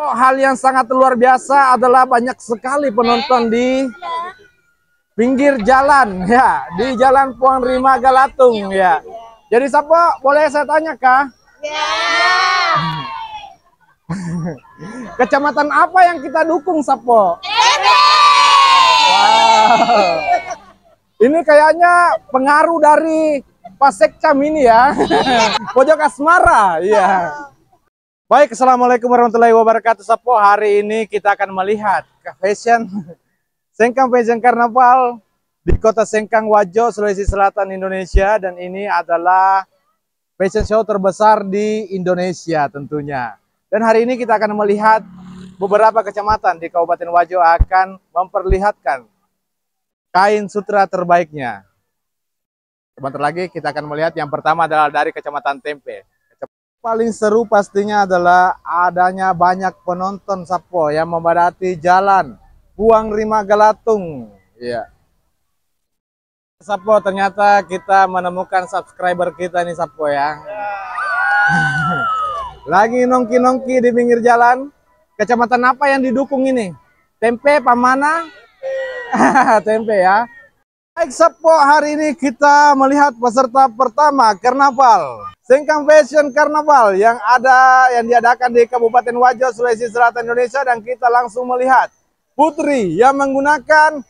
Hal yang sangat luar biasa adalah banyak sekali penonton di pinggir jalan ya, di Jalan Puang Rima Galatung ya. Jadi Sapo, boleh saya tanya Kak? Ya. Kecamatan apa yang kita dukung Sapo? Wow. Ini kayaknya pengaruh dari Pasekcam ini ya. Pojok Asmara, iya. Baik, assalamualaikum warahmatullahi wabarakatuh. Sapo, hari ini kita akan melihat fashion Sengkang Fashion Karnaval di kota Sengkang Wajo, Sulawesi Selatan, Indonesia. Dan ini adalah fashion show terbesar di Indonesia tentunya. Dan hari ini kita akan melihat beberapa kecamatan di Kabupaten Wajo akan memperlihatkan kain sutra terbaiknya. Sebentar lagi kita akan melihat yang pertama adalah dari Kecamatan Tempe. Paling seru pastinya adalah adanya banyak penonton Sapo yang memadati jalan Puang Rima Galatung. Iya. Sapo, ternyata kita menemukan subscriber kita nih Sapo ya. Lagi nongki-nongki di pinggir jalan. Kecamatan apa yang didukung ini? Tempe, Pamana? Tempe ya. Baik Sapo, hari ini kita melihat peserta pertama Karnaval Sengkang Fashion Karnaval yang diadakan di Kabupaten Wajo, Sulawesi Selatan, Indonesia. Dan kita langsung melihat putri yang menggunakan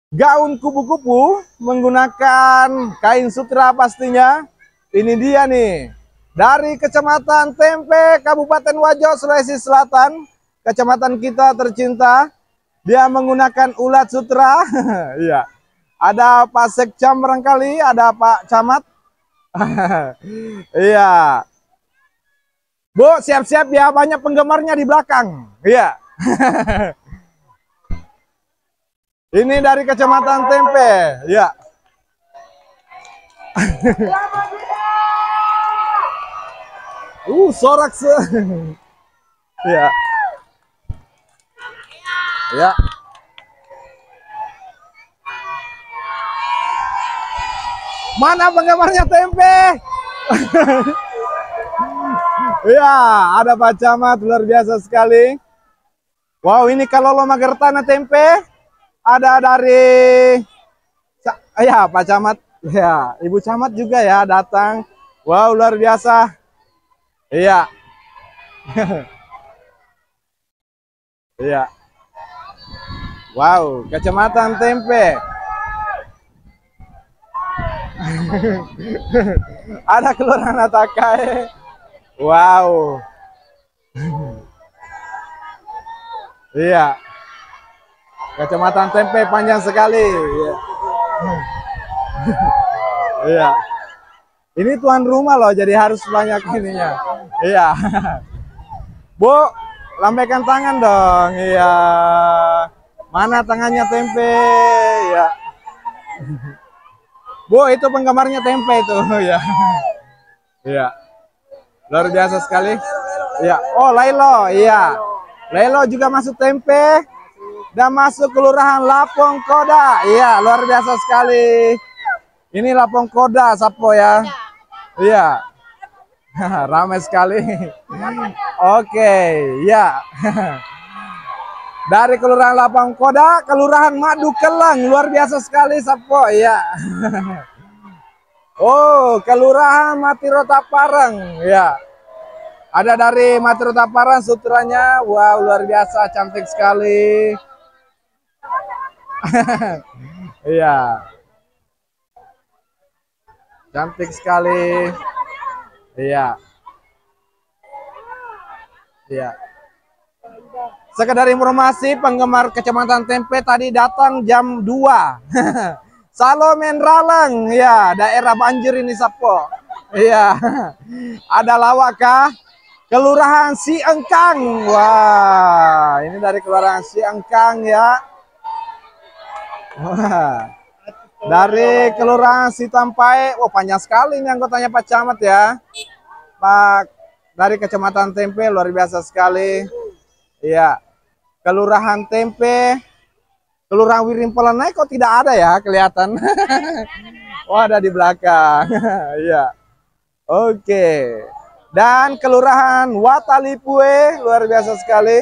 gaun kupu-kupu, menggunakan kain sutra pastinya. Ini dia nih, dari Kecamatan Tempe, Kabupaten Wajo, Sulawesi Selatan, kecamatan kita tercinta. Dia menggunakan ulat sutra. Iya. Ada Pak Sekcam barangkali, ada Pak Camat. Iya. Bu, siap-siap ya, banyak penggemarnya di belakang. Iya. Ini dari Kecamatan Tempe. Iya. Sorak se. Iya. Ya. Mana penggemarnya Tempe? Ya, ada Pak Camat, luar biasa sekali. Wow, ini kalau lo Magertana Tempe, ada dari ya Pak Camat, ya Ibu Camat juga ya datang. Wow, luar biasa. Iya. Iya. Wow, Kecamatan Tempe. Ada Kelurahan Atakai. Wow. Iya. Kecamatan Tempe panjang sekali. Iya. Iya. Ini tuan rumah loh, jadi harus banyak ininya. Iya. Bu, lambaikan tangan dong. Iya. Mana tangannya Tempe? Ya. Bu, itu penggemarnya Tempe itu ya. Iya. Luar biasa sekali. Ya, oh Lailo, iya. Lailo juga masuk Tempe dan masuk Kelurahan Lapong Koda. Iya, luar biasa sekali. Ini Lapong Koda Sapo ya. Iya. Ramai sekali. Oke, ya. Dari Kelurahan Lapang Koda, Kelurahan Madu Kelang, luar biasa sekali Sapo ya. Oh, Kelurahan Matirota Pareng ya. Ada dari Matirota Pareng sutranya, wow luar biasa, cantik sekali. Iya. Cantik sekali. Iya. Iya. Sekedar informasi, penggemar Kecamatan Tempe tadi datang jam 2. Salomen Ralang, ya daerah banjir ini Sapo. Iya. Ada lawakah? Kelurahan Siengkang. Wah, ini dari Kelurahan Siengkang ya. Wah. Dari Kelurahan Sitampai. Oh, panjang sekali ini anggotanya Pak Camat ya. Pak dari Kecamatan Tempe, luar biasa sekali. Iya. Kelurahan Tempe, Kelurahan Wirimpelanai kok tidak ada ya kelihatan. Oh, ada di belakang. Iya. Oke. Dan Kelurahan Watalipue, luar biasa sekali.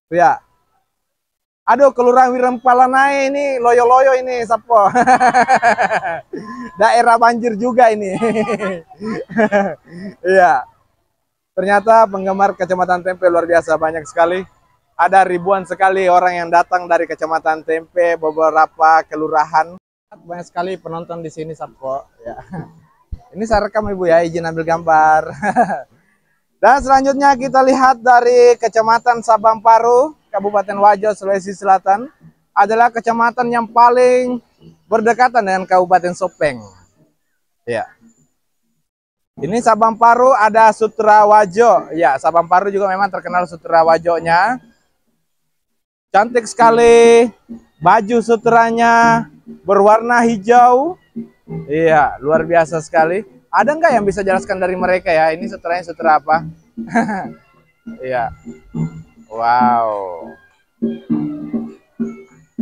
Ya. Aduh, Kelurahan Wirempalanae ini loyo-loyo ini, Sapo. Daerah banjir juga ini. Iya. Ternyata penggemar Kecamatan Tempe luar biasa banyak sekali. Ada ribuan sekali orang yang datang dari Kecamatan Tempe, beberapa kelurahan. Banyak sekali penonton di sini, Sapo. Ya. Ini saya rekam Ibu ya, izin ambil gambar. Dan selanjutnya kita lihat dari Kecamatan Sabamparu, Kabupaten Wajo, Sulawesi Selatan, adalah kecamatan yang paling berdekatan dengan Kabupaten Sopeng. Ya. Ini Sabamparu ada Sutra Wajo. Ya, Sabamparu juga memang terkenal Sutra Wajonya. Cantik sekali. Baju sutranya berwarna hijau. Iya, luar biasa sekali. Ada nggak yang bisa jelaskan dari mereka ya? Ini sutranya sutra apa? Iya. Wow.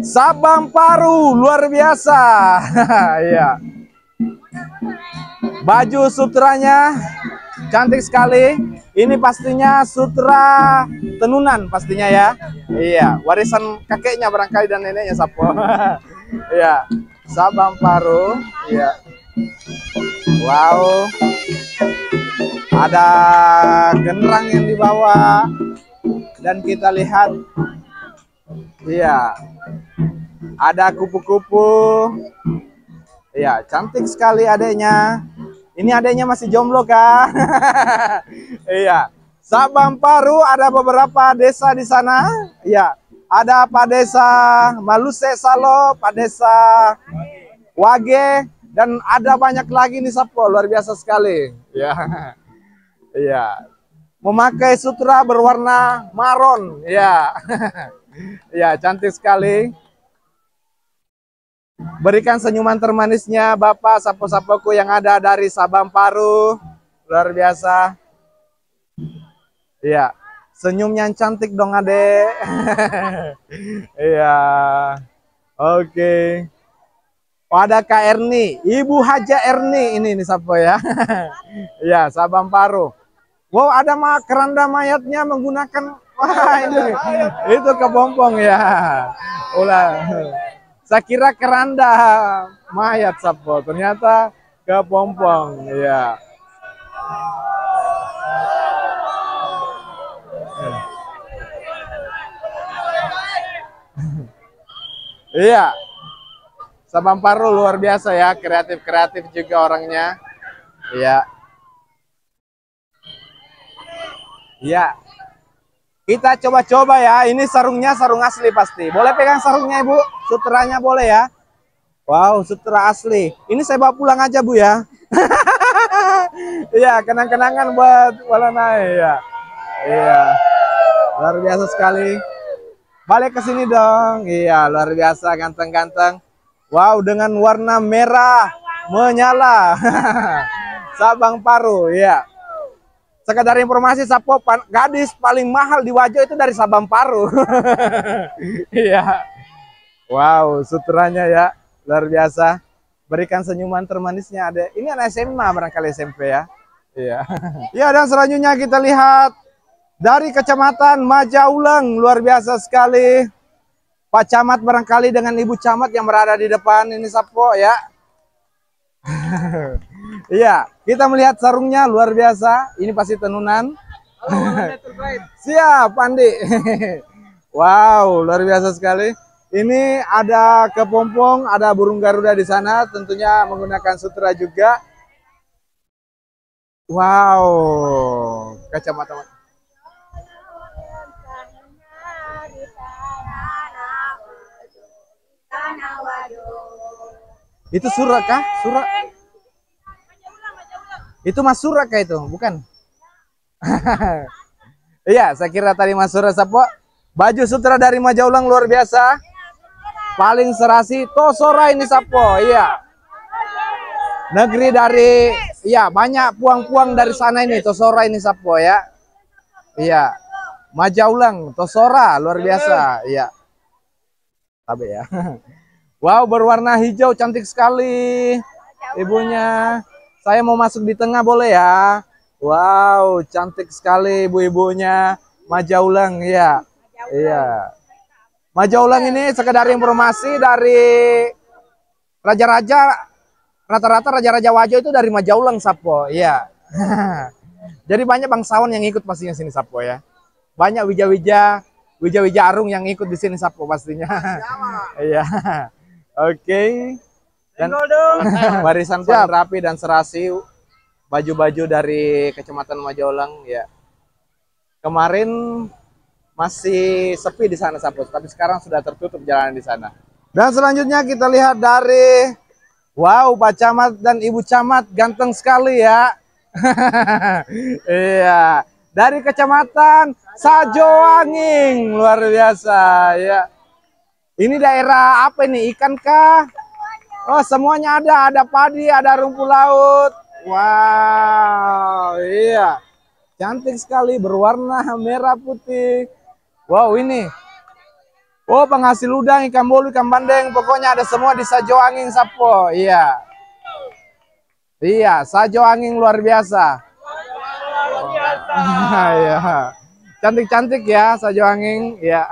Sabamparu luar biasa. Iya. Baju sutranya cantik sekali. Ini pastinya sutra tenunan pastinya ya. Iya, warisan kakeknya barangkali dan neneknya Sapo. Iya. Sabamparu. Iya. Wow. Ada genderang yang dibawa. Dan kita lihat, iya, ada kupu-kupu, iya, cantik sekali adeknya. Ini adeknya masih jomblo kah? Iya, Sabamparu ada beberapa desa di sana, iya, ada Pak Desa Maluse Salo, Pak Desa Wage, dan ada banyak lagi nih Sapo, luar biasa sekali, iya, iya. Memakai sutra berwarna maron, ya, ya cantik sekali. Berikan senyuman termanisnya Bapak Sapo-sapoku yang ada dari Sabamparu, luar biasa. Iya, senyumnya cantik dong adek. Iya, oke. Oh, ada Kak Erni, Ibu Haja Erni ini nih Sapo ya. Iya, Sabamparu. Wow, ada keranda mayatnya menggunakan wah itu kepompong ya. Ulah. Saya kira keranda mayat Sapo, ternyata kepompong ya. Iya. Sabamparu luar biasa ya, kreatif-kreatif juga orangnya. Iya. Iya. Kita coba-coba ya. Ini sarungnya sarung asli pasti. Boleh pegang sarungnya Ibu? Sutranya boleh ya? Wow, sutra asli. Ini saya bawa pulang aja Bu ya. Iya, kenang-kenangan buat Walanai ya. Iya. Luar biasa sekali. Balik ke sini dong. Iya, luar biasa ganteng-ganteng. Wow, dengan warna merah menyala. Sabamparu, ya. Sekedar informasi Sapo, gadis paling mahal di Wajo itu dari Sabamparu. Iya. Wow, sutranya ya luar biasa. Berikan senyuman termanisnya ada. Ini anak SMA barangkali SMP ya. Iya. Ya, dan selanjutnya kita lihat dari Kecamatan Majauleng, luar biasa sekali. Pak Camat barangkali dengan Ibu Camat yang berada di depan ini Sapo ya. Iya, kita melihat sarungnya luar biasa. Ini pasti tenunan. Siap, Andi. Wow, luar biasa sekali. Ini ada kepompong, ada burung Garuda di sana, tentunya menggunakan sutra juga. Wow, kacamata. Itu surak kah? Surak. Itu Mas Surak kah itu? Bukan? Iya, saya kira tadi Mas Surak Sapo. Baju sutra dari Majauleng luar biasa. Paling serasi Tosora ini Sapo. Iya. Negeri dari, iya banyak puang-puang dari sana ini Tosora ini Sapo ya. Iya. Majauleng, Tosora luar biasa. Iya. Tabe ya. Wow, berwarna hijau cantik sekali ibunya. Saya mau masuk di tengah boleh ya? Wow, cantik sekali ibu-ibunya Majaulang ya. Iya. Majaulang ini sekedar informasi dari raja-raja, rata-rata raja-raja Wajo itu dari Majaulang Sapo. Iya. Jadi banyak bangsawan yang ikut pastinya sini Sapo ya. Banyak wija-wija Arung yang ikut di sini Sapo pastinya. Iya. Oke. Dan barisan paling rapi dan serasi baju-baju dari Kecamatan Majaulang ya. Kemarin masih sepi di sana Sapo, tapi sekarang sudah tertutup jalan di sana. Dan selanjutnya kita lihat dari wow, Pak Camat dan Ibu Camat ganteng sekali ya. Iya, dari Kecamatan Sajoanging, luar biasa ya. Ini daerah apa ini? Ikan kah? Oh, semuanya ada padi, ada rumput laut. Wow, iya. Cantik sekali, berwarna merah putih. Wow, ini. Oh, penghasil udang, ikan bolu, ikan bandeng, pokoknya ada semua di Sajoanging Sapo. Iya. Iya, Sajoanging luar biasa. Iya. Cantik-cantik ya Sajoanging, ya.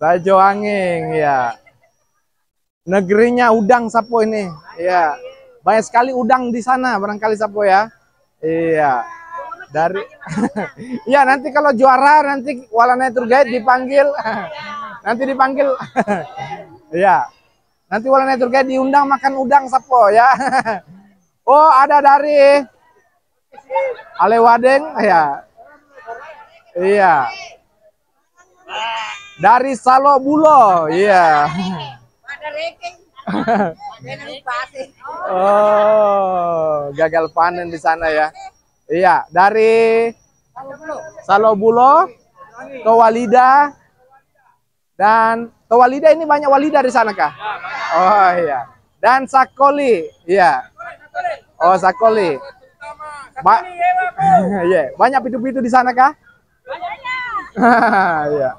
Sajoanging, ya. Negerinya udang Sapo ini. Iya. Banyak sekali udang di sana barangkali Sapo ya. Iya. Dari iya, nanti kalau juara nanti Walana Tour Guide dipanggil. Nanti dipanggil. Iya. Nanti Walana Tour Guide diundang makan udang Sapo ya. Oh, ada dari Alewadeng ya. Iya. Dari Salobulo, iya. Oh, gagal panen di sana ya. Iya, dari Salobulo, Towalida, dan Towalida ini banyak walida di sana kah? Oh iya. Dan Sakoli, iya. Oh Sakoli. Iya, banyak pitu-pitu di sana kah? Iya.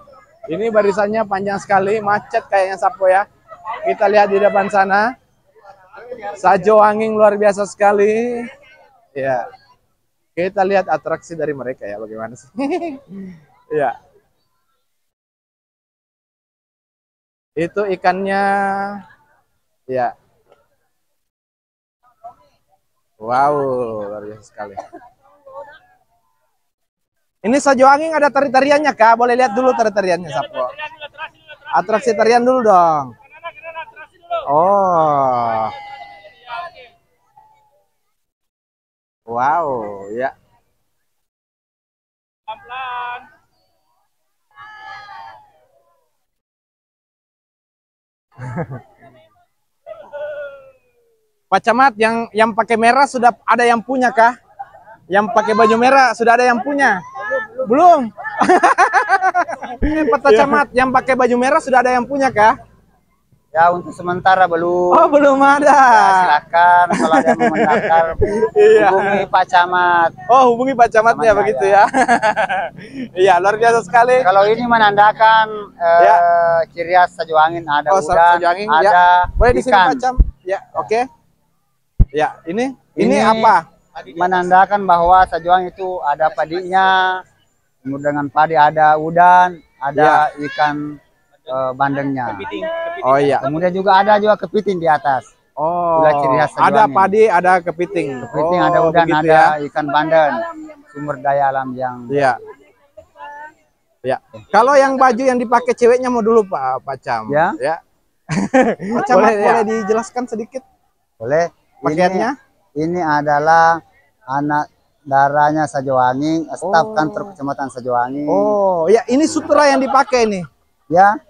Ini barisannya panjang sekali, macet kayaknya Sapo ya. Kita lihat di depan sana. Sajoanging luar biasa sekali. Ya. Kita lihat atraksi dari mereka ya, bagaimana sih? Ya. Itu ikannya. Ya. Wow, luar biasa sekali. Ini Sajoanging ada tari-tariannya kah? Boleh lihat dulu tari-tariannya Sapo. Atraksi tarian dulu dong. Oh. Wow, ya. Pelan-pelan. Pak Camat, yang pakai merah sudah ada yang punya kah? Yang pakai baju merah sudah ada yang punya? Belum. Pak Camat, yang pakai baju merah sudah ada yang punya kah? Ya, untuk sementara belum. Oh, belum ada. Ya, silakan kalau ada yang mau mendaftar, hubungi Pak Camat. Oh, hubungi Pak Camatnya begitu ya. Iya, luar biasa sekali. Kalau ini menandakan ciri khas Sajoanging, ada udang, ada ya. Boleh di sini ikan. Pak Cam. Ya, oke. Ya, ini apa? Menandakan bahwa Sajoanging itu ada padinya, kemudian dengan padi ada udang, ada ikan bandengnya. Oh iya. Kemudian juga ada kepiting di atas. Oh. Ciri khas ada padi, ada kepiting. Kepiting, ada udang, ada ikan bandeng. Sumber daya alam yang. Iya. Ya. Kalau yang baju yang dipakai ceweknya mau dulu Pak Cam. Ya. Ya. Boleh dijelaskan sedikit? Boleh. Pakaiannya? Ini adalah anak darahnya Sajoanging, staf kantor Kecamatan Sajoanging. Oh, ya ini sutra yang dipakai ini. Ya.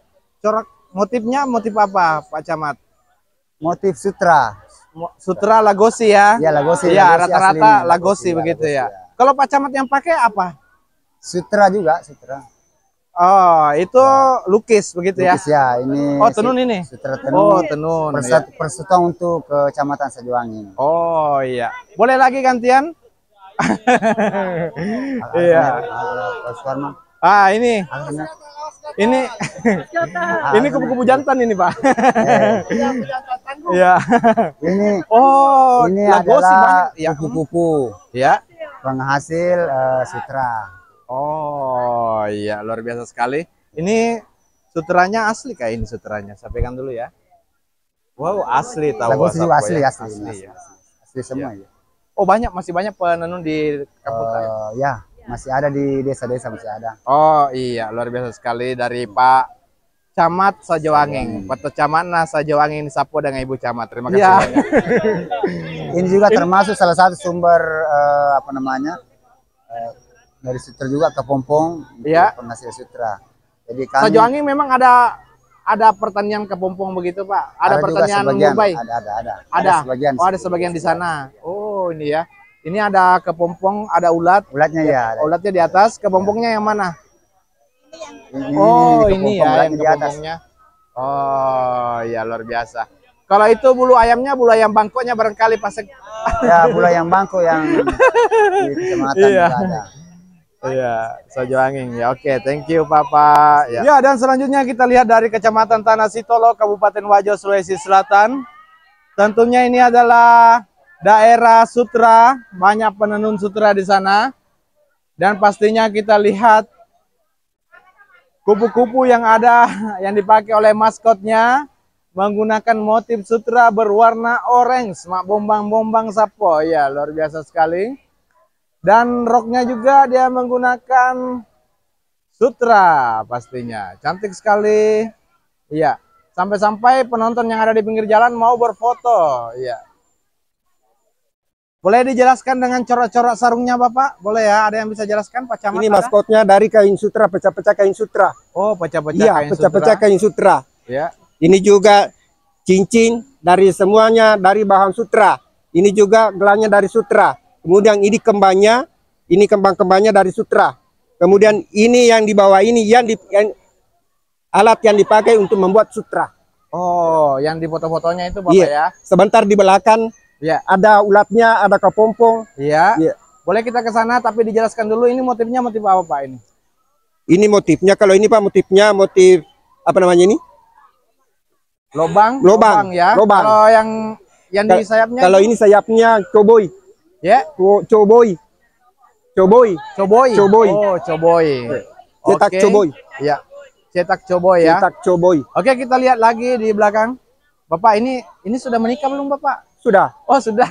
Corak motifnya motif apa, Pak Camat? Motif sutra. Sutra Lagosi ya? Ya, Lagosi. Ya, rata-rata Lagosi begitu ya. Kalau Pak Camat yang pakai apa? Sutra juga, sutra. Oh, itu lukis begitu lukis, ya? Ini. Oh, tenun ini? Sutra tenun. Oh, tenun. Persatuan untuk Kecamatan Sajoanging. Oh, iya. Boleh lagi gantian? Iya. Ah, ini ini ini Ah, kupu-kupu jantan ini, Pak. eh, Iya. ini Oh, ini Lagosi adalah banyak. Ya. kupu-kupu Ya. penghasil sutra. Oh, iya, luar biasa sekali. Ini sutranya asli kayak ini sutranya. Saya pegang dulu ya. Wow, asli tahu Lagosi juga Sapo asli, ya. asli, Asli asli, ya. asli semua ya. Oh, masih banyak penenun di Kaputa ya. Ya, masih ada di desa-desa masih ada. Oh, iya, luar biasa sekali dari Pak Camat Sajowanging, Pak Camat Sajowanging Sapo dengan Ibu Camat. Terima kasih. Iya. Pak, ya. Ini juga termasuk salah satu sumber apa namanya dari sutra juga kepompong untuk Iya. penghasil sutra. Jadi kami Sajowanging memang ada pertanian kepompong begitu, Pak. Ada juga pertanian sebagian, Murbai. ada sebagian. Oh, ada sebagian di sana. Oh, ini ya. Ini ada kepompong, ada ulat. Ulatnya ya. Ada. Ulatnya di atas, kepompongnya yang mana? Ini, Oh, kepompong, ini ya yang ulatnya di atas. kepompongnya. Oh, ya luar biasa. Kalau itu bulu ayam bangkoknya barangkali pasek. Ya, pula yang bangko yang di kecamatan Iya. juga ada. Iya, Sajowanging. Ya, oke, thank you, Papa. Ya, dan selanjutnya kita lihat dari Kecamatan Tanah Sitolo, Kabupaten Wajo, Sulawesi Selatan. Tentunya ini adalah daerah sutra, banyak penenun sutra di sana. Dan pastinya kita lihat kupu-kupu yang ada yang dipakai oleh maskotnya menggunakan motif sutra berwarna orange, mak bombang-bombang sapo. Ya, luar biasa sekali. Dan roknya juga dia menggunakan sutra pastinya. Cantik sekali. Iya. Sampai-sampai penonton yang ada di pinggir jalan mau berfoto. Iya. Boleh dijelaskan dengan corak-corak sarungnya, Bapak? Boleh ya? Ada yang bisa jelaskan, Pak Camat? Ini ada? maskotnya dari kain sutra, pecah-pecah kain sutra. Oh, pecah-pecah Iya, kain pecah-pecah sutra. kain sutra. Ya. Ini juga cincin dari semuanya dari bahan sutra. Ini juga gelannya dari sutra. Kemudian ini kembangnya, ini kembang-kembangnya dari sutra. Kemudian ini yang di bawah ini alat yang dipakai untuk membuat sutra. Oh, yang di foto-fotonya itu Bapak ya? Sebentar di belakang Iya. ada ulatnya, ada kepompong. Iya. Iya. Boleh kita ke sana tapi dijelaskan dulu ini motifnya motif apa, Pak ini? Ini motifnya, kalau ini Pak motifnya motif apa namanya ini? Lobang ya. Lobang. Kalau yang di sayapnya Kalau ini sayapnya coboy. ya? Coboy. Coboy. Coboy. Oh, coboy. Cetak Oke. coboy. Ya. Cetak coboy ya. Cetak coboy. Oke, kita lihat lagi di belakang. Bapak ini sudah menikah belum, Bapak? Sudah. Oh, sudah.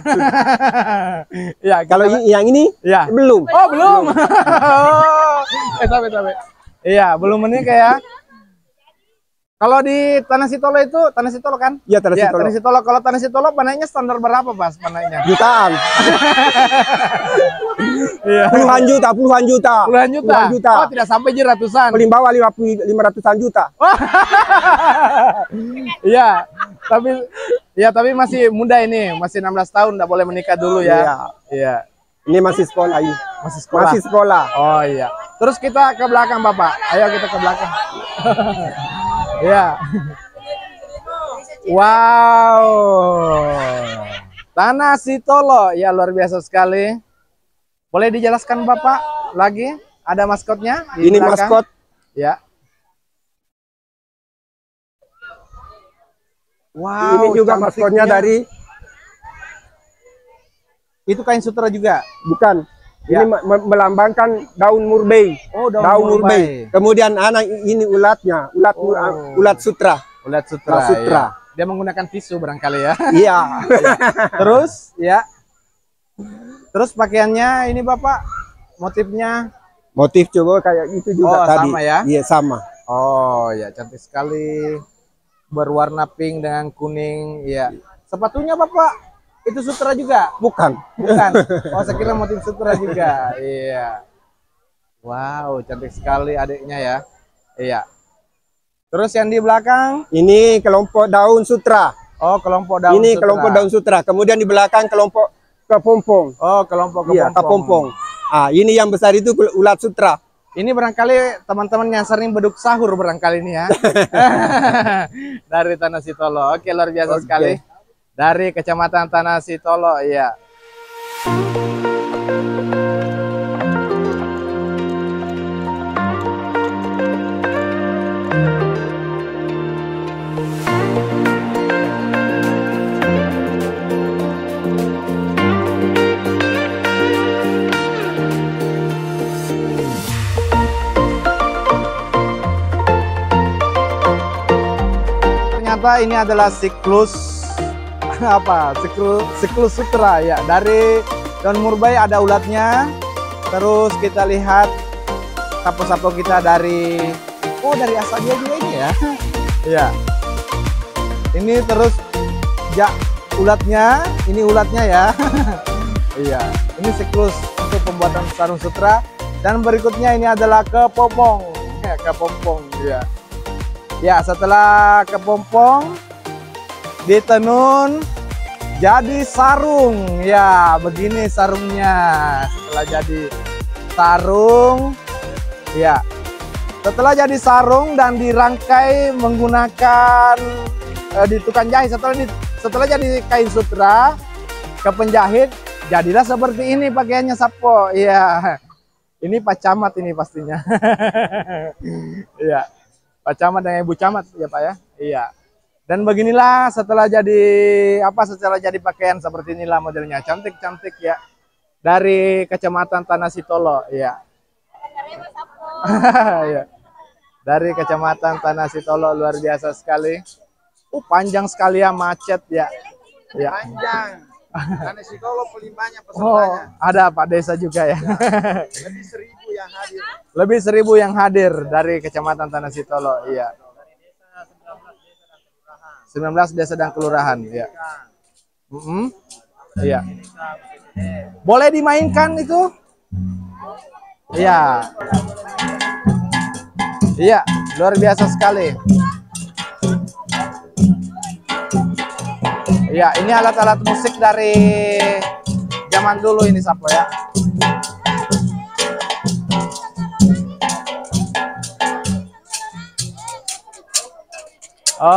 Ya, Kalau yang ini ya. belum. Oh, belum. Tapi. Iya, belum menikah ya. Kalau di Tanah Sitolo itu, Tanah Sitolo kan? Iya, Tanah Ya, Sitolo. Tanah Sitolo. Kalau Tanah Sitolo panainya standar berapa, Pas, panainya? Jutaan. Iya. Puluhan juta. Puluhan juta. Puluhan juta. Oh, tidak sampai ratusan. Paling bawah 500-an juta. Iya. Tapi masih muda ini, masih 16 tahun, enggak boleh menikah dulu ya. Iya. Ini masih sekolah ini. Masih sekolah. Masih sekolah. Oh iya. Terus kita ke belakang, Bapak. Ayo kita ke belakang. Iya. Wow. Tanah Sitolo. Ya, luar biasa sekali. Boleh dijelaskan, Bapak, lagi? Ada maskotnya di Ini belakang? maskot. Ya. Wow. Ini juga cantiknya. maskotnya dari Itu kain sutra juga. bukan. Ya. Ini melambangkan daun murbei. Oh, Daun murbei. Kemudian anak ini ulatnya, ulat sutra. Ulat sutra. Ulat sutra. Ya. Dia menggunakan tisu barangkali ya. Iya. Terus ya. Terus pakaiannya ini Bapak motifnya. Motif coba kayak itu juga Oh, tadi. sama ya? Iya, sama. Oh ya, cantik sekali. Berwarna pink dengan kuning. Ya. Sepatunya Bapak itu sutra juga? Bukan. Bukan. Oh, saya kira motif sutra juga. Iya. Wow, cantik sekali adiknya ya. Iya. Terus yang di belakang? Ini kelompok daun sutra. Oh, kelompok daun Ini sutra. kelompok daun sutra. Kemudian di belakang kelompok kepompong. Oh, kelompok Iya, kepompong. Ah, ini yang besar itu ulat sutra. Ini barangkali teman-teman yang sering beduk sahur barangkali ini ya. Dari Tanah Sitolo. Oke, luar biasa sekali. Dari Kecamatan Tanah Sitolo, iya. ternyata ini adalah siklus apa? Siklus sutra ya. Dari daun murbei ada ulatnya. Terus kita lihat sapo-sapo kita dari dari asadia juga ini ya. Iya. Ini terus ulatnya, ini ulatnya ya. Iya, ini siklus untuk pembuatan sarung sutra. Dan berikutnya ini adalah kepompong. Ya, kepompong ya. Ya, setelah kepompong ditenun jadi sarung. Ya, begini sarungnya. Setelah jadi sarung, ya. Setelah jadi sarung dan dirangkai menggunakan di tukang jahit, setelah jadi kain sutra ke penjahit, jadilah seperti ini pakaiannya Sapo. Iya. Ini Pak Camat ini pastinya. Iya. Pak Camat dan Ibu Camat ya Pak ya. Iya. Dan beginilah setelah jadi pakaian seperti inilah modelnya, cantik-cantik ya. Dari Kecamatan Tanah Sitolo, ya. Ya. Dari Kecamatan Tanah Sitolo, luar biasa sekali. Panjang sekali ya, macet ya. Ya. Panjang. Tanah Sitolo paling banyak pesertanya. Ada Pak Desa juga ya. Lebih 1.000 yang hadir. Lebih 1.000 yang hadir dari Kecamatan Tanah Sitolo, iya. 19 desa dan kelurahan, ya. Iya. Boleh dimainkan itu? Iya. Iya, luar biasa sekali. Iya, ini alat-alat musik dari zaman dulu ini Sapo ya.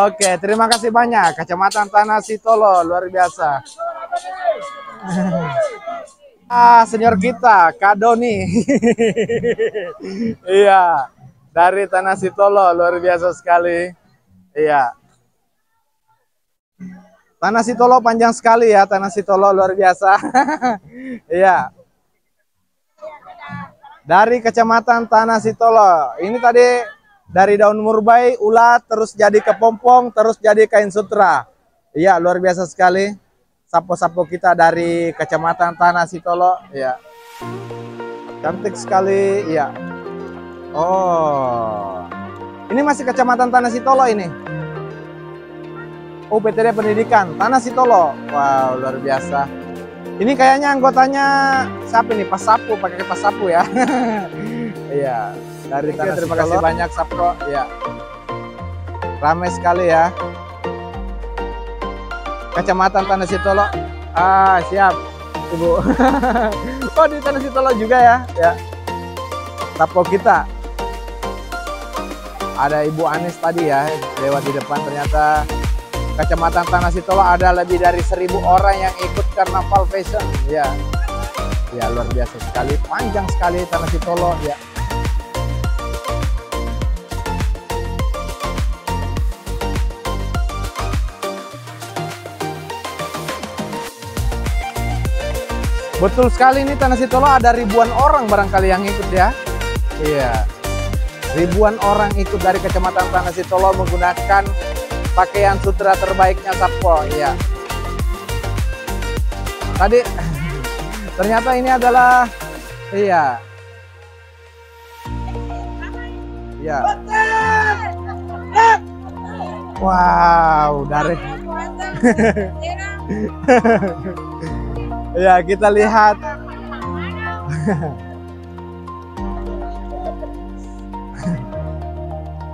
Oke, terima kasih banyak Kecamatan Tanah Sitolo, luar biasa. Senior kita, Kak Doni. Iya, dari Tanah Sitolo, luar biasa sekali. Iya. Tanah Sitolo panjang sekali ya, Tanah Sitolo luar biasa. Iya. Dari Kecamatan Tanah Sitolo. Ini tadi dari daun murbei, ulat, terus jadi kepompong, terus jadi kain sutra. Iya, luar biasa sekali. Sapo-sapo kita dari Kecamatan Tanah Sitolo, ya. Cantik sekali, ya. Oh. Ini masih Kecamatan Tanah Sitolo ini. PTD Pendidikan Tanah Sitolo. Wow, luar biasa. Ini kayaknya anggotanya siapa nih? Pas Sapu, pakai pas Sapu ya. Iya. Dari Tanah Sitolo. Terima kasih banyak Sapro, ya. Ramai sekali ya. Kecamatan Tanah Sitolo. Siap, Ibu. Oh, di Tanah Sitolo juga ya. Ya. Sapo kita. Ada Ibu Anis tadi ya, lewat di depan. Ternyata Kecamatan Tanah Sitolo ada lebih dari 1.000 orang yang ikut Karnaval Fashion. Ya. Ya, luar biasa sekali. Panjang sekali Tanah Sitolo, ya. Betul sekali, ini Tanah Sitolo ada ribuan orang barangkali yang ikut ya. Iya. Ribuan orang ikut dari Kecamatan Tanah Sitolo menggunakan pakaian sutra terbaiknya Sapo. Iya. Tadi ternyata ini adalah iya. Iya. Wow, dari ya, kita lihat.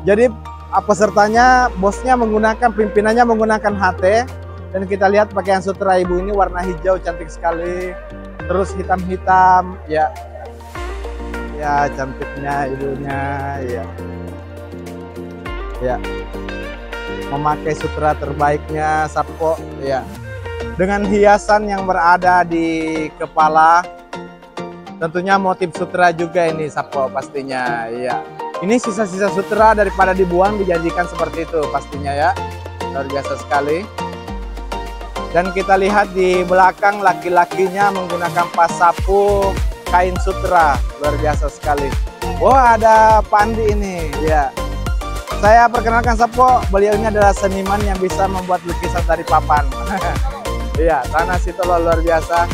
Jadi pesertanya, bosnya menggunakan, pimpinannya menggunakan HT. Dan kita lihat pakaian sutra ibu ini warna hijau, cantik sekali. Terus hitam-hitam, ya. Ya, cantiknya ibunya, ya. Ya. Memakai sutra terbaiknya Sapo, ya. Dengan hiasan yang berada di kepala, tentunya motif sutra juga ini Sapo pastinya, ya. Ini sisa-sisa sutra daripada dibuang dijadikan seperti itu pastinya ya, luar biasa sekali. Dan kita lihat di belakang laki-lakinya menggunakan pas sapu kain sutra, luar biasa sekali. Wah, ada Pandi ini, ya. Saya perkenalkan Sapo, beliau ini adalah seniman yang bisa membuat lukisan dari papan. Iya, Tanah Sitolo luar biasa.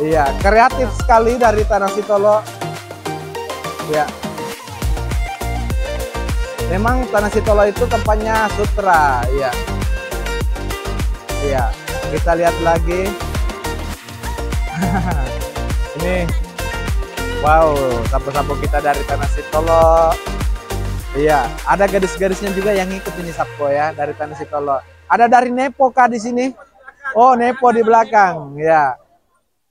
Iya, kreatif sekali dari Tanah Sitolo. Ya. Memang Tanah Sitolo itu tempatnya sutra, iya. Iya, kita lihat lagi. Ini wow, sapu-sapu kita dari Tanah Sitolo. Iya, ada gadis-gadisnya juga yang ikut ini Sapo ya dari Tanah Sitolo. Ada dari Nepo kah di sini? Oh, Nepo di belakang, ya.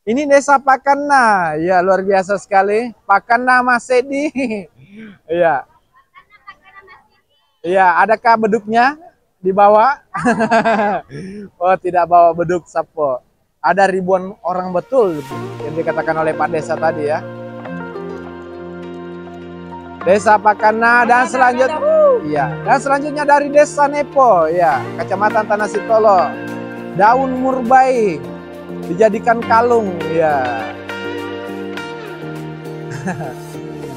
Ini Desa Pakana, ya luar biasa sekali. Pakana Mas Sedi. Iya. Iya, adakah beduknya dibawa? Oh, tidak bawa beduk Sapo. Ada ribuan orang betul yang dikatakan oleh Pak Desa tadi ya. Desa Pakana dan selanjutnya, iya, dan selanjutnya dari Desa Nepo, ya, Kecamatan Tanah Sitolo. Daun murbai dijadikan kalung, ya.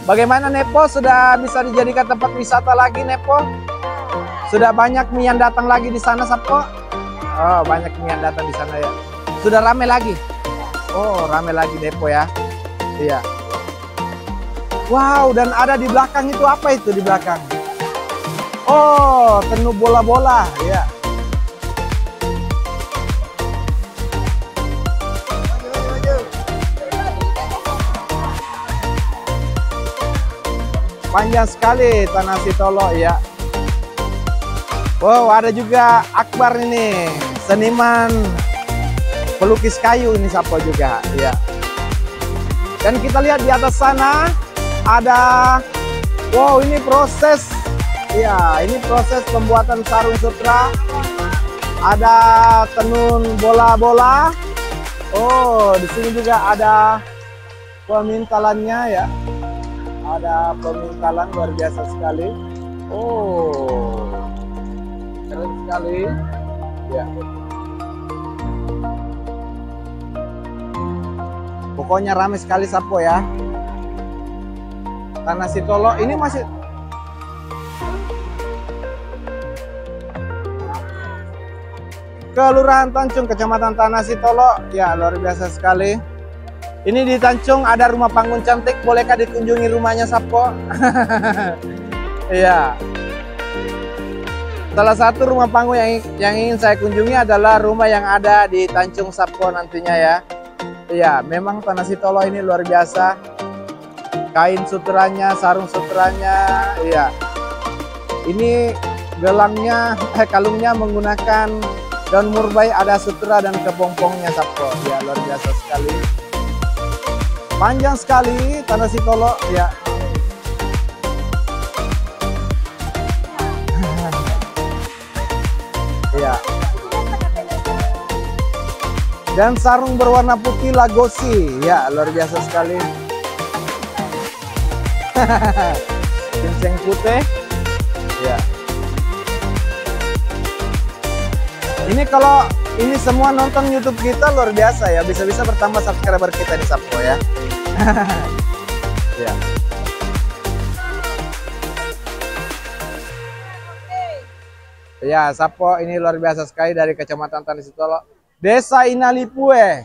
Bagaimana Nepo, sudah bisa dijadikan tempat wisata lagi Nepo? Sudah banyak mie yang datang lagi di sana Sapo? Oh, banyak mie yang datang di sana ya. Sudah rame lagi? Oh, rame lagi Nepo ya. Iya. Wow, dan ada di belakang itu apa itu di belakang? Oh, tenun bola-bola, ya. Panjang sekali Tanah Sitolo ya. Wow, ada juga Akbar ini, seniman pelukis kayu ini Sapo juga ya. Dan kita lihat di atas sana ada, wow, ini proses ya, ini proses pembuatan sarung sutra. Ada tenun bola-bola. Oh, di sini juga ada pemintalannya ya. Ada pemintalan luar biasa sekali. Oh, keren sekali ya. Pokoknya ramai sekali Sapo ya. Tanah Sitolo ini masih Kelurahan Tancung, Kecamatan Tanah Sitolo. Ya, luar biasa sekali. Ini di Tancung ada rumah panggung cantik, bolehkah dikunjungi rumahnya Sapo? Iya. Salah satu rumah panggung yang ingin saya kunjungi adalah rumah yang ada di Tancung Sapo nantinya ya. Iya, memang Tanah Sitolo ini luar biasa. Kain sutranya, sarung sutranya, iya. Ini gelangnya, kalungnya menggunakan daun murbai, ada sutra dan kepompongnya Sapo. Ya, luar biasa sekali. Panjang sekali Tanah Sitolo ya. Ya. Dan sarung berwarna putih Lagosi ya, luar biasa sekali. Cincang putih ya. Ini kalau ini semua nonton YouTube kita luar biasa ya, bisa-bisa bertambah subscriber kita di Sapo ya. Ya. Ya, Sapo ini luar biasa sekali dari Kecamatan Tanah Sitolo. Desa Inalipue.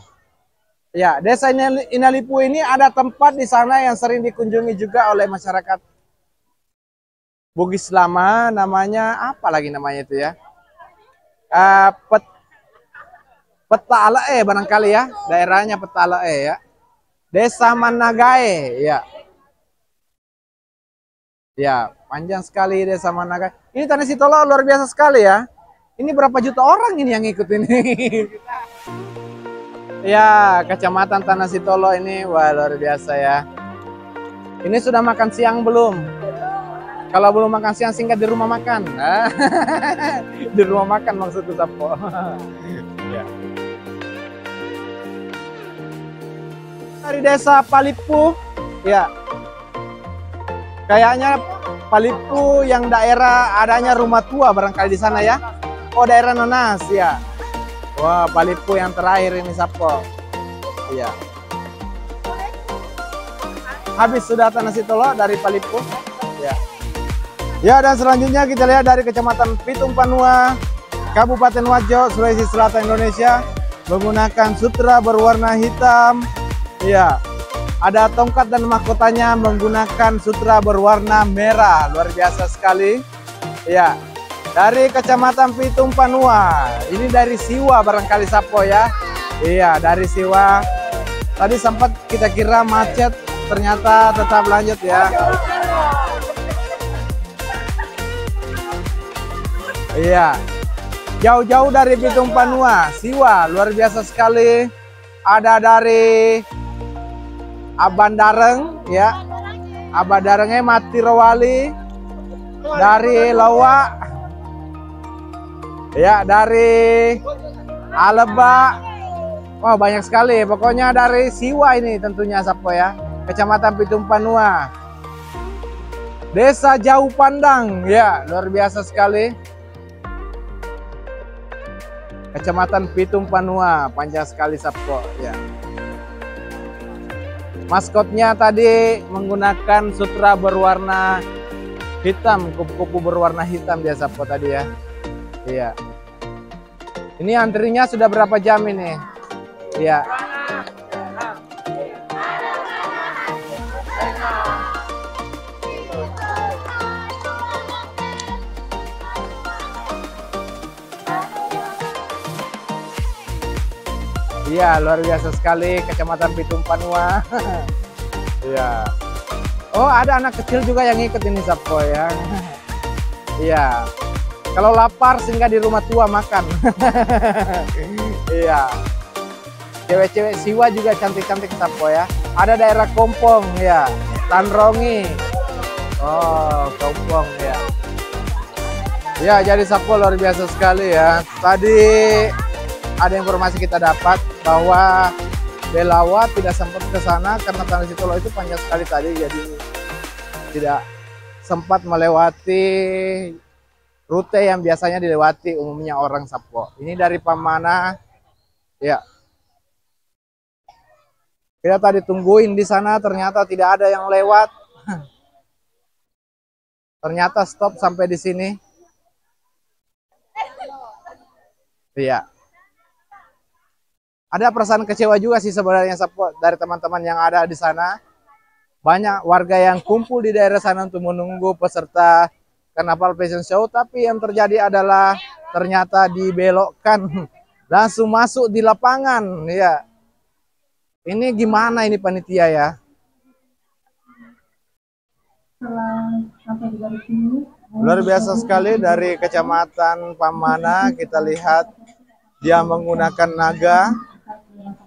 Ya, Desa Inalipue ini ada tempat di sana yang sering dikunjungi juga oleh masyarakat Bugis lama, namanya apa lagi namanya itu ya? Petalae barangkali ya, daerahnya Petalae ya. Desa Managae ya. Ya, panjang sekali Desa Managae. Ini Tanah Sitolo luar biasa sekali ya. Ini berapa juta orang ini yang ikut ini. Ya, Kecamatan Tanah Sitolo ini wah luar biasa ya. Ini sudah makan siang belum? Kalau belum makan siang singkat di rumah makan. Di rumah makan maksudku Sapo. Ya. Dari Desa Palipu, ya. Kayaknya Palipu yang daerah adanya rumah tua barangkali di sana ya. Oh, daerah Nanas ya. Wah, Palipu yang terakhir ini Sapo. Iya. Habis sudah Tanah Sitolo dari Palipu. Ya. Ya, dan selanjutnya kita lihat dari Kecamatan Pitung Panua, Kabupaten Wajo, Sulawesi Selatan, Indonesia, menggunakan sutra berwarna hitam. Ya, ada tongkat dan mahkotanya menggunakan sutra berwarna merah. Luar biasa sekali. Ya, dari Kecamatan Pitung Panua. Ini dari Siwa barangkali Sapo ya. Iya, dari Siwa. Tadi sempat kita kira macet, ternyata tetap lanjut ya. Iya, jauh-jauh dari Pitung Panua, Siwa, luar biasa sekali. Ada dari Abandareng, ya, Abandarengnya Mati Rawali, dari Lawa, ya, dari Aleba. Wah, banyak sekali. Pokoknya dari Siwa ini tentunya Sapo ya, Kecamatan Pitung Panua. Desa Jauh Pandang, ya, luar biasa sekali. Kecamatan Pitung Panua, panjang sekali Sapo ya. Maskotnya tadi menggunakan sutra berwarna hitam, kupu-kupu berwarna hitam dia Sapo tadi ya. Iya. Ini antrinya sudah berapa jam ini? Iya. Iya, luar biasa sekali Kecamatan Pitung Panua. Iya. Oh, ada anak kecil juga yang ikut ini Sapo ya. Iya. Kalau lapar singgah di rumah tua makan. Iya. Cewek-cewek Siwa juga cantik-cantik Sapo ya. Ada daerah Kompong ya, Tanrongi. Oh, Kompong ya. Ya, jadi Sapo luar biasa sekali ya. Tadi ada informasi kita dapat bahwa Belawa tidak sempat ke sana karena Tanah Sitolo itu panjang sekali tadi, jadi tidak sempat melewati rute yang biasanya dilewati umumnya orang Sapo. Ini dari Pamana, ya. Kita tadi tungguin di sana, ternyata tidak ada yang lewat. Ternyata stop sampai di sini. Iya. Ada perasaan kecewa juga sih sebenarnya Sapo dari teman-teman yang ada di sana. Banyak warga yang kumpul di daerah sana untuk menunggu peserta Karnaval Fashion Show, tapi yang terjadi adalah ternyata dibelokkan langsung masuk di lapangan ya. Ini gimana ini panitia ya? Luar biasa sekali dari Kecamatan Pamana, kita lihat dia menggunakan naga.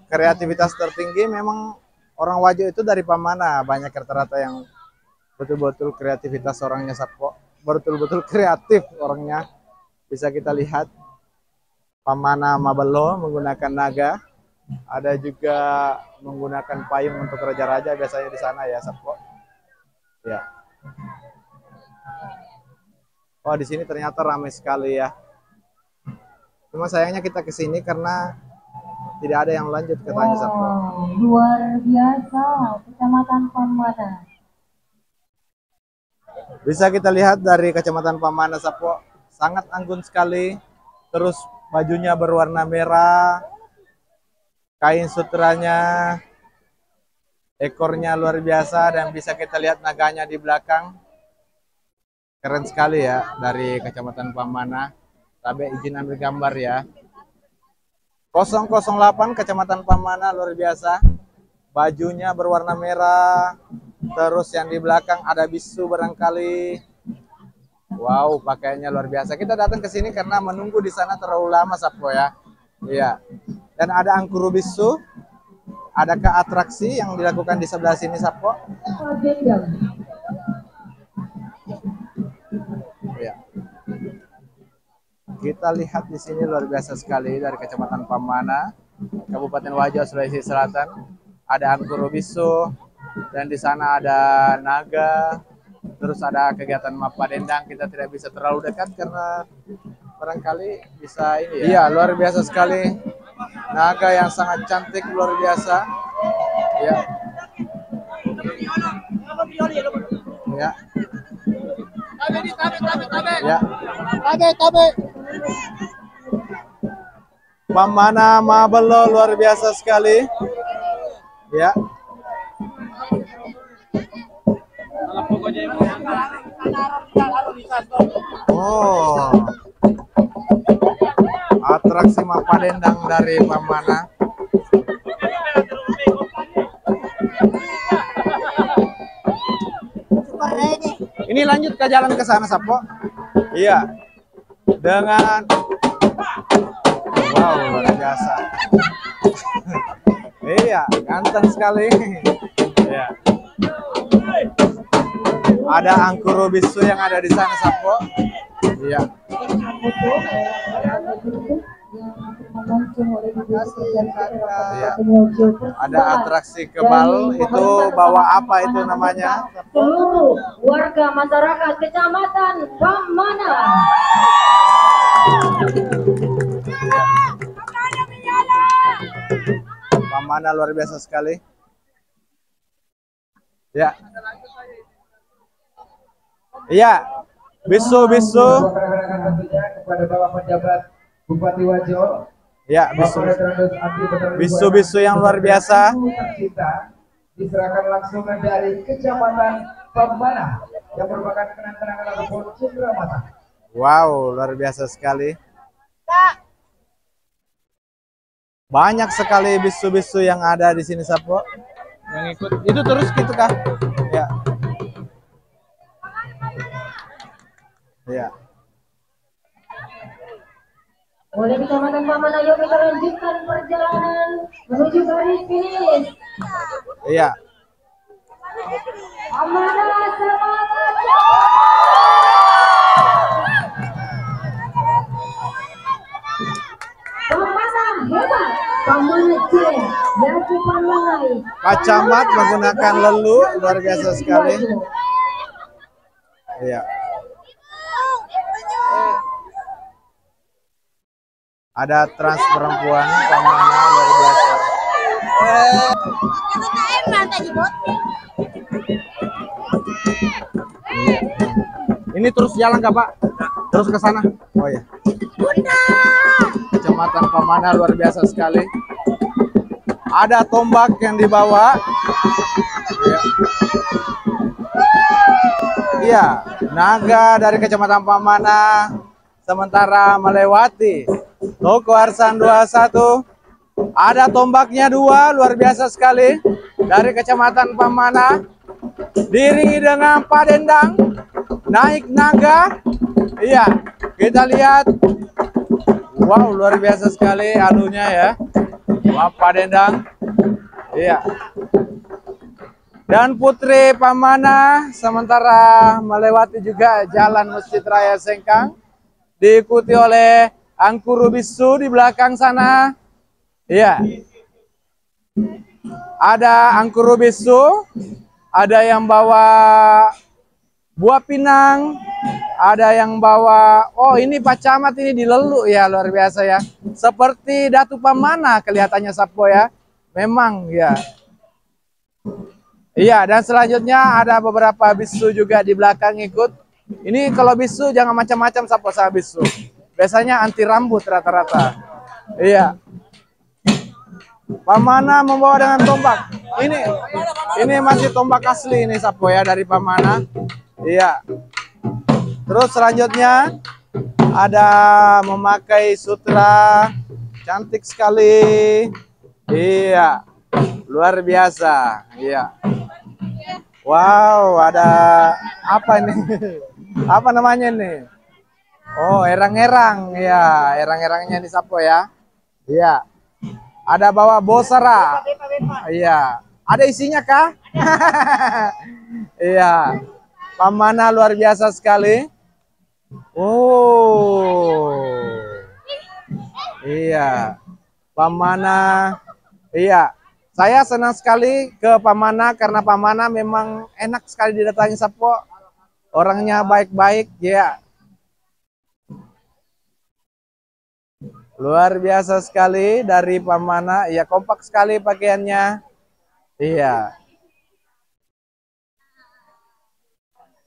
Kreativitas tertinggi memang orang Wajo itu dari Pamana, banyak rata-rata yang betul-betul kreativitas orangnya Sapo, betul-betul kreatif orangnya. Bisa kita lihat Pamana Mabelo menggunakan naga, ada juga menggunakan payung untuk raja-raja biasanya di sana ya Sapo. Ya. Oh, di sini ternyata ramai sekali ya. Cuma sayangnya kita ke sini karena tidak ada yang lanjut katanya Sapo. Luar biasa, Kecamatan Pamana. Bisa kita lihat dari Kecamatan Pamana Sapo, sangat anggun sekali. Terus bajunya berwarna merah, kain sutranya, ekornya luar biasa, dan bisa kita lihat naganya di belakang. Keren sekali ya dari Kecamatan Pamana. Tapi izin ambil gambar ya. 008 Kecamatan Pamana, luar biasa. Bajunya berwarna merah. Terus yang di belakang ada bisu barangkali. Wow, pakaiannya luar biasa. Kita datang ke sini karena menunggu di sana terlalu lama Sapo ya. Iya. Dan ada angkuru bisu. Adakah atraksi yang dilakukan di sebelah sini Sapo? Ya. Kita lihat di sini luar biasa sekali dari Kecamatan Pamana, Kabupaten Wajo, Sulawesi Selatan. Ada angkuru bisu dan di sana ada naga. Terus ada kegiatan mapa dendang. Kita tidak bisa terlalu dekat karena barangkali bisa ini ya. Iya, luar biasa sekali. Naga yang sangat cantik, luar biasa. Ya. Ya. Ya. Pamana Mabelo luar biasa sekali. Ya. Oh. Atraksi Mapadendang dari Pamana. Ini lanjut ke jalan ke sana, Sapo. Iya. Dengan wow, luar biasa. Iya, ganteng sekali. Iya. Ada angkuro bisu yang ada di sana, Sapo. Iya. Iya. Ada atraksi kebal, itu bawa apa itu namanya? Seluruh warga masyarakat Kecamatan Pamana. Pamana luar biasa sekali. Ya. Iya. Bisu-bisu. Kepada Bapak Penjabat Bupati Wajo. Ya, bisu-bisu yang luar biasa. Diserahkan langsung dari Kecamatan Pamana yang merupakan kenang-kenangan ataupun cindera mata. Wow, luar biasa sekali. Banyak sekali bisu-bisu yang ada di sini, Sapo. Yang ikut. Itu terus gitu kah? Ya. Ya. Oleh Kecamatan Pamana, yuk kita lanjutkan perjalanan menuju garis finish. Iya. Pamana semangat! Pamana hebat! Pamana jaya! Yaitu Panlangai. Kacamat menggunakan lelu, luar biasa sekali. Iya. Ada trans perempuan Pamana luar biasa. Ini terus jalan nggak, Pak? Terus ke sana? Oh ya. Kecamatan Pamana luar biasa sekali. Ada tombak yang dibawa. Iya. Iya, naga dari Kecamatan Pamana sementara melewati Toko Arsan 21. Ada tombaknya 2, luar biasa sekali dari Kecamatan Pamana. Diiringi dengan Padendang, naik naga. Iya, kita lihat. Wow, luar biasa sekali alunya ya. Padendang. Iya. Dan Putri Pamana sementara melewati juga Jalan Masjid Raya Sengkang. Diikuti oleh angkuro bisu di belakang sana. Iya. Ada angkuro bisu, ada yang bawa buah pinang, ada yang bawa, oh ini Pak Camat ini dileluk ya, luar biasa ya. Seperti Datu Pamana kelihatannya, Sapo ya. Memang ya. Iya, dan selanjutnya ada beberapa bisu juga di belakang ikut. Ini kalau bisu jangan macam-macam, Sapo, sama bisu. Biasanya anti rambut rata-rata. Iya. Pamana membawa dengan tombak. Ini masih tombak asli ini, Sapo ya, dari Pamana. Iya. Terus selanjutnya ada memakai sutra, cantik sekali. Iya. Luar biasa. Iya. Wow, ada apa ini? Apa namanya ini? Oh, erang-erang. Ya, erang-erangnya di Sapo ya. Iya. Ada bawa bosara. Iya. Ada isinya kah? Iya. Pamana luar biasa sekali. Oh. Iya. Pamana. Iya. Saya senang sekali ke Pamana karena Pamana memang enak sekali didatangi, Sapo. Orangnya baik-baik, ya. Luar biasa sekali dari Pamana. Ya, kompak sekali pakaiannya. Iya.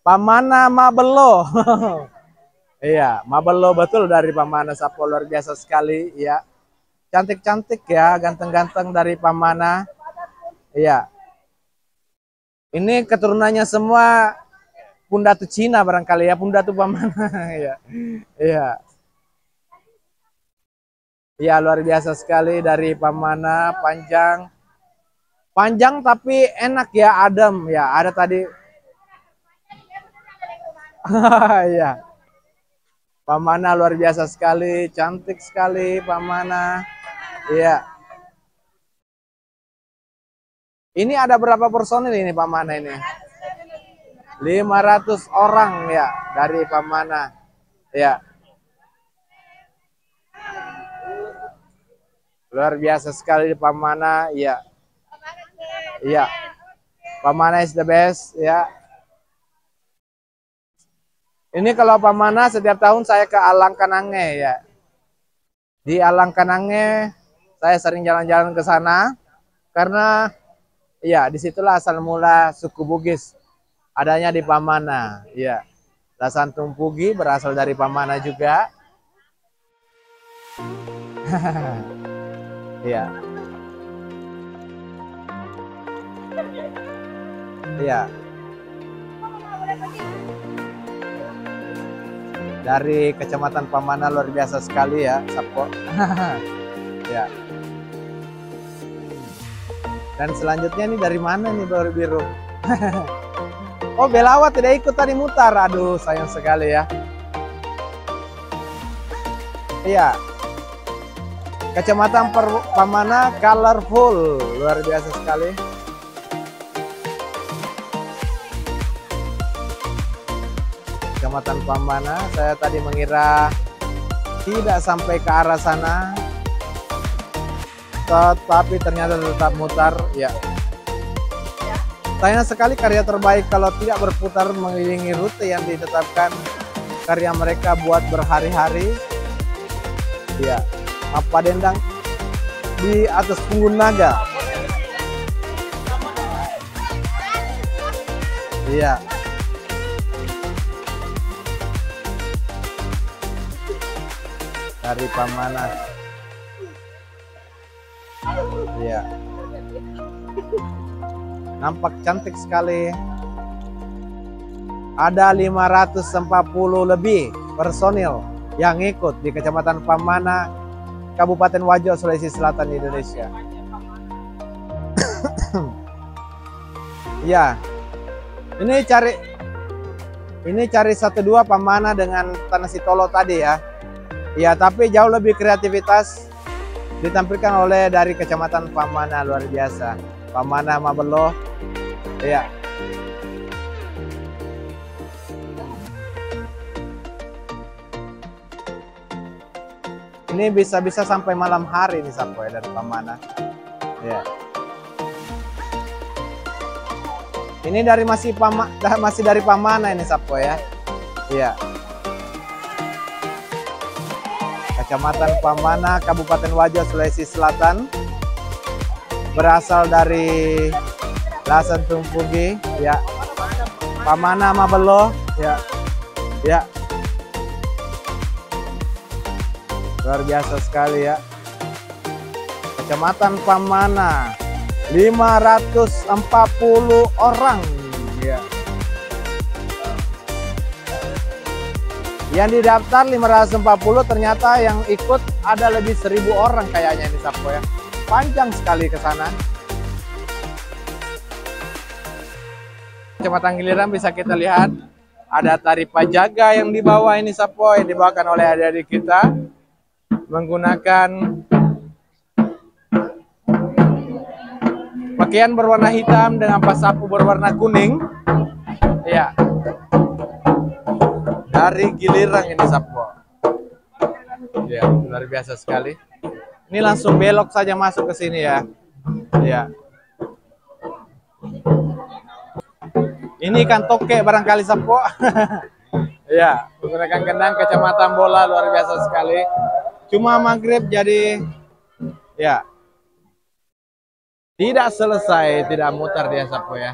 Pamana Mabelo. Iya, Mabelo betul dari Pamana Sapo, luar biasa sekali ya. Cantik-cantik ya, ganteng-ganteng dari Pamana. Iya. Ini keturunannya semua Pundatu Cina barangkali ya, Pundatu Pamana. Iya. Iya. Iya, luar biasa sekali dari Pamana, panjang. Panjang tapi enak ya, adem ya. Ada tadi. Iya. Pamana luar biasa sekali, cantik sekali Pamana. Iya. Ini ada berapa personil ini Pamana ini? 500 orang ya dari Pamana. Ya. Luar biasa sekali di Pamana, ya. Iya. Pamana is the best, ya. Ini kalau Pamana setiap tahun saya ke Alang Kanange ya. Di Alang Kanange saya sering jalan-jalan ke sana karena ya disitulah asal mula suku Bugis adanya di Pamana. Ya, Lasantung Pugi berasal dari Pamana juga. Ya. Ya. Dari Kecamatan Pamana luar biasa sekali ya, Sapo. Ya. Dan selanjutnya nih dari mana nih Baru Biru? Oh, Belawa tidak ikut tadi mutar. Aduh, sayang sekali ya. Iya. Kecamatan Pamana colorful, luar biasa sekali. Kecamatan Pamana, saya tadi mengira tidak sampai ke arah sana, tetapi ternyata tetap mutar ya. Sayang sekali karya terbaik kalau tidak berputar mengelilingi rute yang ditetapkan. Karya mereka buat berhari-hari ya. Apa dendang di atas punggung naga. Iya. Dari Pamana. Iya. Nampak cantik sekali. Ada 540 lebih personil yang ikut di Kecamatan Pamana, Kabupaten Wajo, Sulawesi Selatan, Indonesia. Ya. Ini cari 1-2 Pamana dengan Tanah Sitolo tadi ya. Ya, tapi jauh lebih kreativitas ditampilkan oleh dari Kecamatan Pamana, luar biasa. Pamana Mabelo. Ya. Ini bisa-bisa sampai malam hari nih Sapo ya dari Pamana. Ya. Ini masih dari Pamana ini Sapo ya. Iya. Kecamatan Pamana, Kabupaten Wajo, Sulawesi Selatan. Berasal dari Lasantung Pugi, ya. Pamana Mabelo, ya. Ya. Luar biasa sekali ya. Kecamatan Pamana, 540 orang, ya. Yang didaftar 540, ternyata yang ikut ada lebih 1000 orang kayaknya ini Sapo ya. Panjang sekali ke sana. Kecamatan Giliran bisa kita lihat ada tari pajaga yang dibawa ini Sapo, yang dibawakan oleh adik-adik kita menggunakan pakaian berwarna hitam dengan pasapu berwarna kuning. Ya. Dari Giliran ini Sapo. Ya, luar biasa sekali. Ini langsung belok saja masuk ke sini ya. Ya. Ini ikan toke barangkali Sapo. Ya, menggunakan kendang Kecamatan Bola, luar biasa sekali. Cuma maghrib jadi ya. Tidak selesai, tidak mutar dia Sapo ya.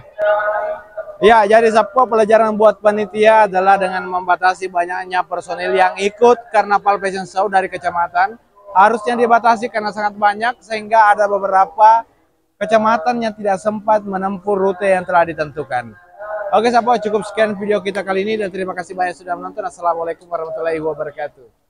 Ya, jadi Sapo pelajaran buat panitia adalah dengan membatasi banyaknya personil yang ikut Karnaval Fashion Show dari kecamatan. Harusnya dibatasi karena sangat banyak sehingga ada beberapa kecamatan yang tidak sempat menempuh rute yang telah ditentukan. Oke Sapo, cukup sekian video kita kali ini dan terima kasih banyak sudah menonton. Assalamualaikum warahmatullahi wabarakatuh.